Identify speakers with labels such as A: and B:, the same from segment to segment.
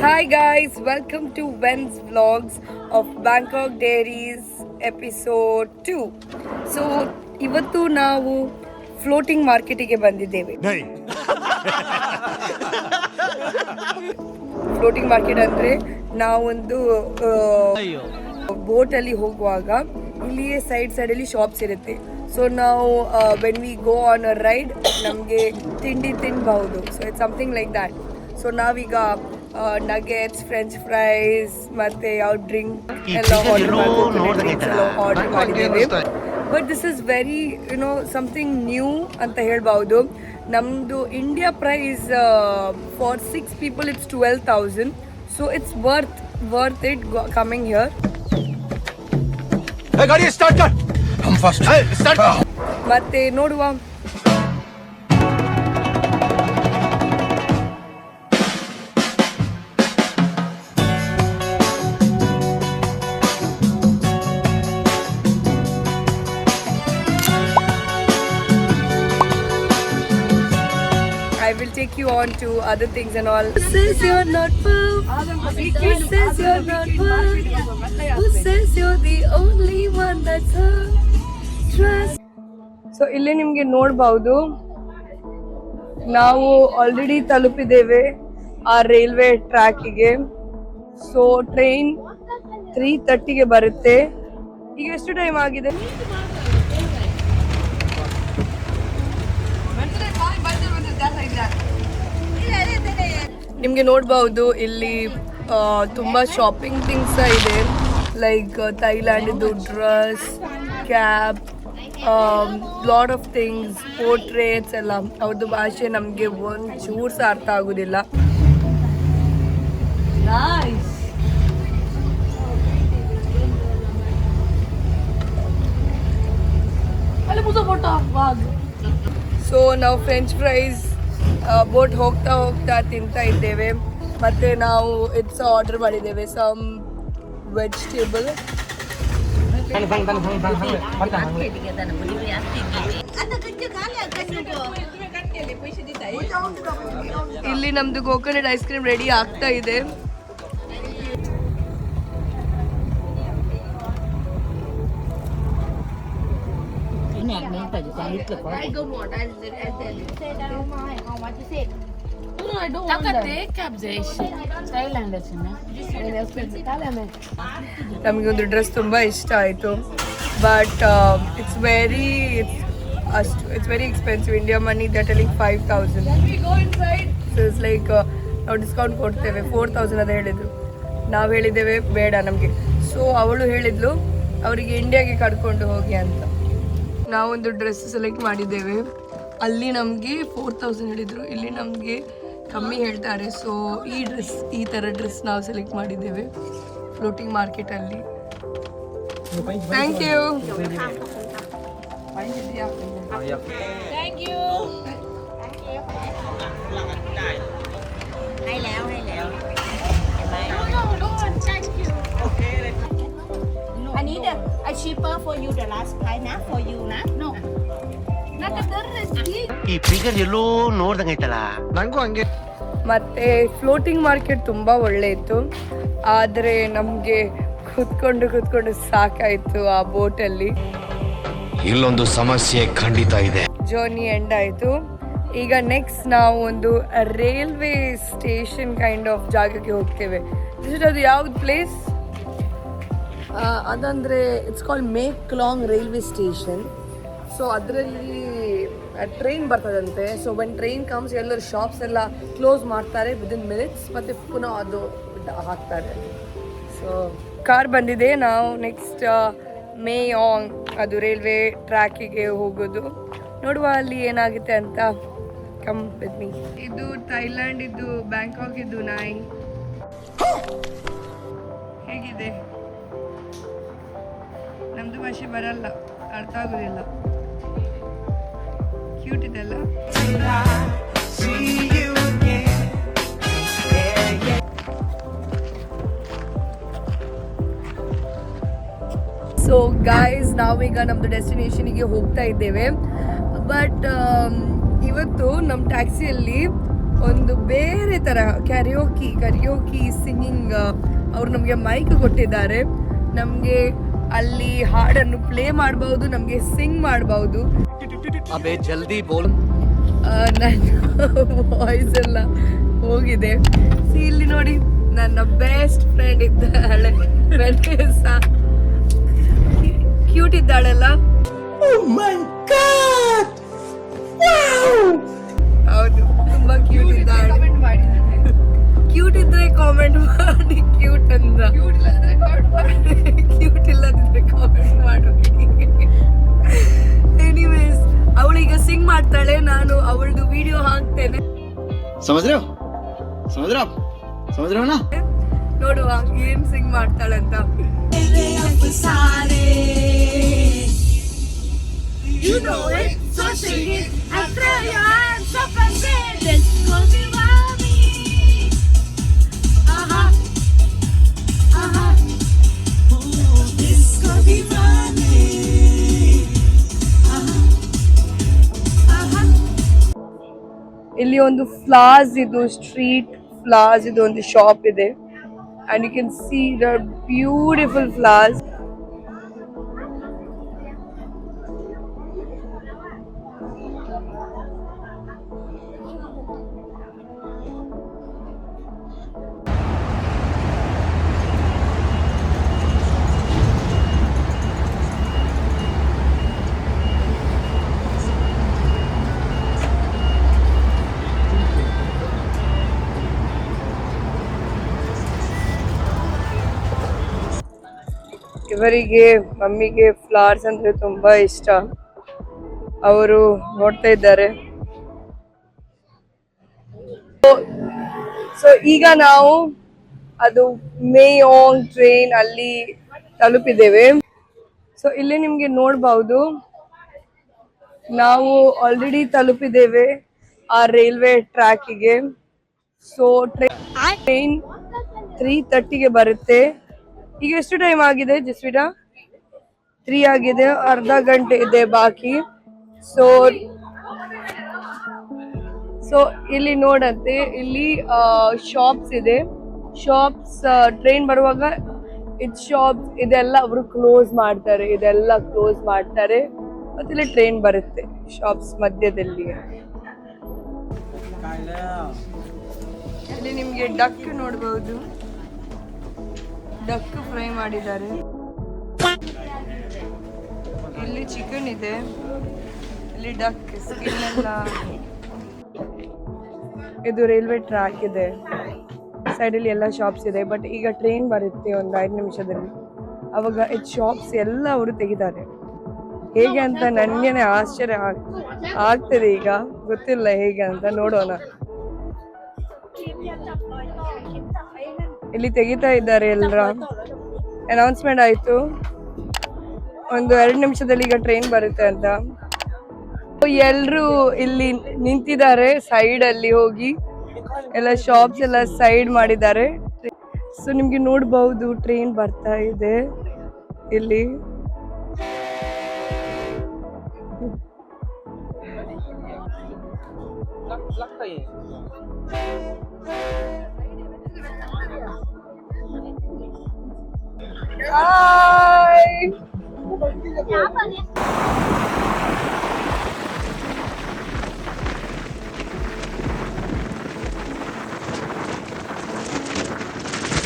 A: Hi guys, welcome to Wen's Vlogs of Bangkok Dairies episode 2. So ಇವತ್ತು ನಾವು floating ಮಾರ್ಕೆಟಿಗೆ ಬಂದಿದ್ದೇವೆ. ಫ್ಲೋಟಿಂಗ್ ಮಾರ್ಕೆಟ್ ಅಂದರೆ ನಾವೊಂದು ಬೋಟಲ್ಲಿ ಹೋಗುವಾಗ ಇಲ್ಲಿಯೇ ಸೈಡಲ್ಲಿ ಶಾಪ್ಸ್ ಇರುತ್ತೆ. ಸೊ ನಾವು when we go on a ride ನಮಗೆ ತಿಂಡಿ ತಿನ್ಬಹುದು. So it's something like that. So ನಾವೀಗ ನಗೆಟ್ಸ್, ಫ್ರೆಂಚ್ ಫ್ರೈಸ್ ಮತ್ತೆ ಯಾವ ಡ್ರಿಂಕ್ ಎಲ್ಲ ಆರ್ಡರ್ ಮಾಡಿದ್ದೇವೆ. But this is very something new ಅಂತ ಹೇಳ್ಬಹುದು. ನಮ್ಮದು India price for 6 people it's 12,000. So it's worth it coming here. ಮತ್ತೆ ನೋಡುವ. I will take you on to other things and all. Who says you're not fool? Who says you're not fool? Who says you're the only one that's her trust? So ಇಲ್ಲಿ ನಿಮಗೆ ನೋಡಬಹುದು, ನಾವು already ತಲುಪಿದ್ದೇವೆ ಆ railway ಟ್ರ್ಯಾಕಿಗೆ. So train 3:30ಗೆ ಬರುತ್ತೆ. ಈಗ ಎಷ್ಟು ಟೈಮ್ ಆಗಿದೆ? ನಿಮಗೆ ನೋಡಬಹುದು ಇಲ್ಲಿ ತುಂಬ ಶಾಪಿಂಗ್ ಥಿಂಗ್ಸ್ ಇದೆ. ಲೈಕ್ ಥೈಲ್ಯಾಂಡಿದ್ದು dress, cap, lot of things, portraits ಎಲ್ಲ. ಅವ್ರದ್ದು ಭಾಷೆ ನಮಗೆ ಒಂಚೂರು ಸಹ ಅರ್ಥ ಆಗೋದಿಲ್ಲ. ಸೊ ನಾವು ಫ್ರೆಂಚ್ ಫ್ರೈಸ್ ಬೋಟ್ ಹೋಗ್ತಾ ತಿಂತಾ ಇದ್ದೇವೆ. ಮತ್ತೆ ನಾವು ಇಟ್ಸ್ ಆರ್ಡರ್ ಮಾಡಿದ್ದೇವೆ ಸಮ್ ವೆಜಿಟೇಬಲ್. ಇಲ್ಲಿ ನಮ್ದು ಕೋಕೋನಟ್ ಐಸ್ ಕ್ರೀಮ್ ರೆಡಿ ಆಗ್ತಾ ಇದೆ. ನಮಗೆ ಒಂದು ಡ್ರೆಸ್ ತುಂಬಾ ಇಷ್ಟ ಆಯಿತು. But it's very expensive. India money that like 5,000. So it's like ನಾವು ಡಿಸ್ಕೌಂಟ್ ಕೊಡ್ತೇವೆ 4,000 ಅಂತ ಹೇಳಿದ್ರು. ನಾವು ಹೇಳಿದ್ದೇವೆ ಬೇಡ ನಮಗೆ. ಸೊ ಅವಳು ಹೇಳಿದ್ಲು ಅವರಿಗೆ ಇಂಡಿಯಾಗೆ ಕರ್ಕೊಂಡು ಹೋಗಿ ಅಂತ. ನಾವೊಂದು ಡ್ರೆಸ್ ಸೆಲೆಕ್ಟ್ ಮಾಡಿದ್ದೇವೆ. ಅಲ್ಲಿ ನಮಗೆ 4,000 ಹೇಳಿದರು, ಇಲ್ಲಿ ನಮಗೆ ಕಮ್ಮಿ ಹೇಳ್ತಾರೆ. ಸೊ ಈ ಥರ ಡ್ರೆಸ್ ನಾವು ಸೆಲೆಕ್ಟ್ ಮಾಡಿದ್ದೇವೆ ಫ್ಲೋಟಿಂಗ್ ಮಾರ್ಕೆಟಲ್ಲಿ. Thank you.
B: I need a cheaper for you, the last price na for you na. No.
C: ಈ ಫಿಗರ್ ಎಲ್ಲೋ ನೋಡ್ದಂಗೈತಲ್ಲ ನಂಗೂ ಹಂಗೆ.
A: ಮತ್ತೆ ಫ್ಲೋಟಿಂಗ್ ಮಾರ್ಕೆಟ್ ತುಂಬ ಒಳ್ಳೆ ಇತ್ತು. ಆದರೆ ನಮಗೆ ಕೂತ್ಕೊಂಡು ಸಾಕಾಯಿತು ಆ ಬೋಟಲ್ಲಿ.
D: ಇಲ್ಲೊಂದು ಸಮಸ್ಯೆ ಖಂಡಿತ ಇದೆ.
A: ಜರ್ನಿ ಎಂಡ್ ಆಯಿತು. ಈಗ ನೆಕ್ಸ್ಟ್ ನಾವು ಒಂದು ರೈಲ್ವೆ ಸ್ಟೇಷನ್ ಕೈಂಡ್ ಆಫ್ ಜಾಗಕ್ಕೆ ಹೋಗ್ತೇವೆ. ಅದು ಯಾವ್ದು ಪ್ಲೇಸ್ ಅದಂದರೆ it's called Maeklong railway station. So ಅದರಲ್ಲಿ ಟ್ರೈನ್ ಬರ್ತದಂತೆ. ಸೊ ವೆನ್ ಟ್ರೈನ್ ಕಮ್ಸ್ ಎಲ್ಲರೂ ಶಾಪ್ಸ್ ಎಲ್ಲ ಕ್ಲೋಸ್ ಮಾಡ್ತಾರೆ ವಿದಿನ್ ಮಿನಿಟ್ಸ್, ಮತ್ತು ಪುನಃ ಅದು ಹಾಕ್ತಾರೆ. ಸೊ ಕಾರ್ ಬಂದಿದೆ. ನಾವು ನೆಕ್ಸ್ಟ್ ಮೇಯಾಂಗ್ ಅದು ರೈಲ್ವೆ ಟ್ರ್ಯಾಕಿಗೆ ಹೋಗೋದು. ನೋಡುವ ಅಲ್ಲಿ ಏನಾಗುತ್ತೆ ಅಂತ. Come with me. ಇದು ಥೈಲ್ಯಾಂಡ್ ಇದ್ದು ಬ್ಯಾಂಕಾಕ್ ಇದ್ದು ನಾಯಿ ಹೇಗಿದೆ? ನಮ್ಮದು ಭಾಷೆ ಬರಲ್ಲ, ಅರ್ಥ ಆಗೋದಿಲ್ಲ. ಕ್ಯೂಟ್ ಇದೆಲ್ಲ. ಸೊ ಗೈಸ್, ನಾವೀಗ ನಮ್ಮದು ಡೆಸ್ಟಿನೇಷನಿಗೆ ಹೋಗ್ತಾ ಇದ್ದೇವೆ. ಬಟ್ ಇವತ್ತು ನಮ್ಮ ಟ್ಯಾಕ್ಸಿಯಲ್ಲಿ ಒಂದು ಬೇರೆ ಥರ ಕರಿಯೋಕಿ ಸಿಂಗಿಂಗ್ ಅವ್ರು ನಮಗೆ ಮೈಕ್ ಕೊಟ್ಟಿದ್ದಾರೆ. ನಮಗೆ ಅಲ್ಲಿ ಹಾಡನ್ನು ಪ್ಲೇ ಮಾಡಬಹುದು, ನಮಗೆ ಸಿಂಗ್ ಮಾಡಬಹುದು.
C: ಅಬೇ ಜಲ್ದಿ ಬೋಲ್.
A: ನನ್ನ ವಾಯ್ಸ್ ಎಲ್ಲ ಹೋಗಿದೆ. ಇಲ್ಲಿ ನೋಡಿ ನನ್ನ ಬೆಸ್ಟ್ ಫ್ರೆಂಡ್ ಇದ್ದಾಳೆ, ಕ್ಯೂಟ್ ಇದ್ದಾಳಲ್ಲ. ಹೌದು, ತುಂಬಾ ಕ್ಯೂಟ್ ಇದ್ದಾಳೆ. ಕ್ಯೂಟ್ ಇದ್ರೆ ಕಾಮೆಂಟ್ ಮಾಡಿ, ಕ್ಯೂಟ್ ಅಂತ. ಕ್ಯೂಟ್ ಇಲ್ಲದಿದ್ರೆ ಕಾಮೆಂಟ್ ಮಾಡಿ. ಎನಿವೇಸ್, ಅವಳೀಗ ಸಿಂಗ್ ಮಾಡ್ತಾಳೆ, ನಾನು ಅವಳದು ವಿಡಿಯೋ ಹಾಕ್ತೇನೆ. ನೋಡುವ ಏನ್ ಸಿಂಗ್ ಮಾಡ್ತಾಳೆ ಅಂತ.
B: You know it, so sing it, and throw your hands up and say, let's go be mommy. Disco be mommy.
A: ಇಲ್ಲಿ ಒಂದು ಫ್ಲಾಸ್ ಇದು ಸ್ಟ್ರೀಟ್ ಫ್ಲಾಸ್ ಇದು ಒಂದು ಶಾಪ್ ಇದೆ. and you can see the beautiful flowers. ಇವರಿಗೆ ಮಮ್ಮಿಗೆ flowers ಅಂದ್ರೆ ತುಂಬಾ ಇಷ್ಟ. ಅವರು ನೋಡ್ತಾ ಇದ್ದಾರೆ. ಸೊ ಈಗ ನಾವು ಅದು ಮೇಯೋಂಗ್ ಟ್ರೈನ್ ಅಲ್ಲಿ ತಲುಪಿದ್ದೇವೆ. ಸೊ ಇಲ್ಲಿ ನಿಮ್ಗೆ ನೋಡ್ಬಹುದು, ನಾವು ಆಲ್ರೆಡಿ ತಲುಪಿದ್ದೇವೆ ಆ ರೈಲ್ವೆ ಟ್ರ್ಯಾಕಿಗೆ. ಸೊ ಟ್ರೈನ್ 3:30ಗೆ ಬರುತ್ತೆ. ಈಗ ಎಷ್ಟು ಟೈಮ್ ಆಗಿದೆ ಜಸ್ವಿತಾ? 3 ಆಗಿದೆ, ಅರ್ಧ ಗಂಟೆ ಇದೆ ಬಾಕಿ. ಸೊ ಇಲ್ಲಿ ನೋಡಂತೆ, ಇಲ್ಲಿ ಶಾಪ್ಸ್ ಇದೆ. ಶಾಪ್ಸ್ ಟ್ರೈನ್ ಬರುವಾಗ ಶಾಪ್ಸ್ ಇದೆಲ್ಲ ಅವರು ಕ್ಲೋಸ್ ಮಾಡ್ತಾರೆ, ಮತ್ತೆ ಇಲ್ಲಿ ಟ್ರೈನ್ ಬರುತ್ತೆ ಶಾಪ್ಸ್ ಮಧ್ಯದಲ್ಲಿ. ಇಲ್ಲಿ ನಿಮ್ಗೆ ಡಕ್ ನೋಡ್ಬಹುದು, ಡಕ್ ಫ್ರೈ ಮಾಡಿದ್ದಾರೆ. ಇಲ್ಲಿ ಚಿಕನ್ ಇದೆ, ಇಲ್ಲಿ ಡಕ್ ಸ್ಕಿನ್ ಎಲ್ಲ. ಇದು ರೈಲ್ವೆ ಟ್ರ್ಯಾಕ್ ಇದೆ, ಸೈಡಲ್ಲಿ ಎಲ್ಲ ಶಾಪ್ಸ್ ಇದೆ. ಬಟ್ ಈಗ ಟ್ರೈನ್ ಬರುತ್ತೆ ಒಂದು 5 ನಿಮಿಷದಲ್ಲಿ, ಅವಾಗ ಇದು ಶಾಪ್ಸ್ ಎಲ್ಲ ಅವರು ತೆಗಿತಾರೆ. ಹೇಗೆ ಅಂತ ನನಗೇನೆ ಆಶ್ಚರ್ಯ ಆಗ್ತದೆ. ಈಗ ಗೊತ್ತಿಲ್ಲ ಹೇಗೆ ಅಂತ, ನೋಡೋಣ. ಇಲ್ಲಿ ತೆಗಿತಾ ಇದ್ದಾರೆ, ಎಲ್ಲರ ಅನೌನ್ಸ್ಮೆಂಟ್ ಆಯ್ತು ಒಂದು 2 ನಿಮಿಷದಲ್ಲಿ ಈಗ ಟ್ರೈನ್ ಬರುತ್ತೆ ಅಂತ. ಎಲ್ರು ಇಲ್ಲಿ ನಿಂತಿದ್ದಾರೆ, ಸೈಡ್ ಅಲ್ಲಿ ಹೋಗಿ ಎಲ್ಲ ಶಾಪ್ಸ್ ಎಲ್ಲ ಸೈಡ್ ಮಾಡಿದ್ದಾರೆ. ಸೊ ನಿಮ್ಗೆ ನೋಡ್ಬಹುದು ಟ್ರೈನ್ ಬರ್ತಾ ಇದೆ ಇಲ್ಲಿ.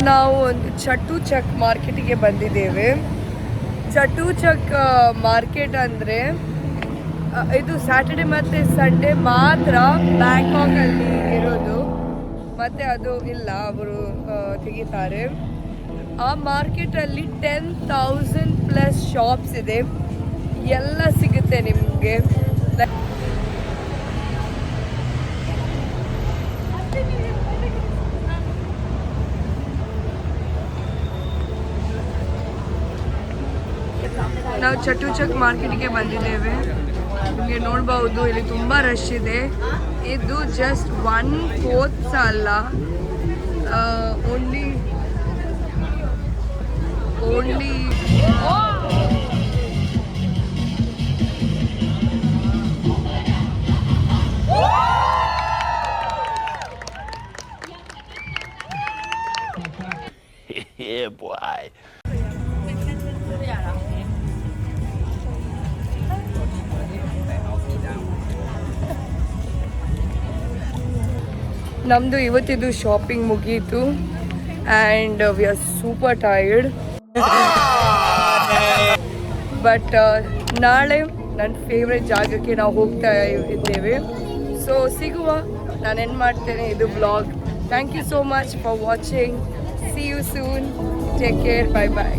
A: ನಾವು ಒಂದು ಚಟುಚಕ್ ಮಾರ್ಕೆಟಿಗೆ ಬಂದಿದ್ದೇವೆ. ಚಟುಚಕ್ ಮಾರ್ಕೆಟ್ ಅಂದರೆ ಇದು ಸ್ಯಾಟರ್ಡೆ ಮತ್ತು ಸಂಡೇ ಮಾತ್ರ ಬ್ಯಾಂಕಾಕ್ ಅಲ್ಲಿ ಇರೋದು, ಮತ್ತೆ ಅದು ಇಲ್ಲ, ಅವರು ತೆಗಿತಾರೆ. ಆ ಮಾರ್ಕೆಟಲ್ಲಿ 10,000+ ಶಾಪ್ಸ್ ಇದೆ, ಎಲ್ಲ ಸಿಗುತ್ತೆ ನಿಮಗೆ. ನಾವು ಚಟುಚಕ್ ಮಾರ್ಕೆಟ್ಗೆ ಬಂದಿದ್ದೇವೆ. ನಿಮಗೆ ನೋಡಬಹುದು ಇಲ್ಲಿ ತುಂಬ ರಶ್ ಇದೆ. ಇದು ಜಸ್ಟ್ 1/4 ಅಲ್ಲ, ಓನ್ಲಿ ನಮ್ಮದು ಇವತ್ತಿದ್ದು ಶಾಪಿಂಗ್ ಮುಗೀತು and we are super tired. But ನಾಳೆ ನನ್ನ ಫೇವ್ರೆಟ್ ಜಾಗಕ್ಕೆ ನಾವು ಹೋಗ್ತಾ ಇದ್ದೇವೆ. ಸೊ ಸಿಗುವ, ನಾನು ಏನು ಮಾಡ್ತೇನೆ ಇದು blog. Thank you so much for watching. See you soon. Take care. Bye bye.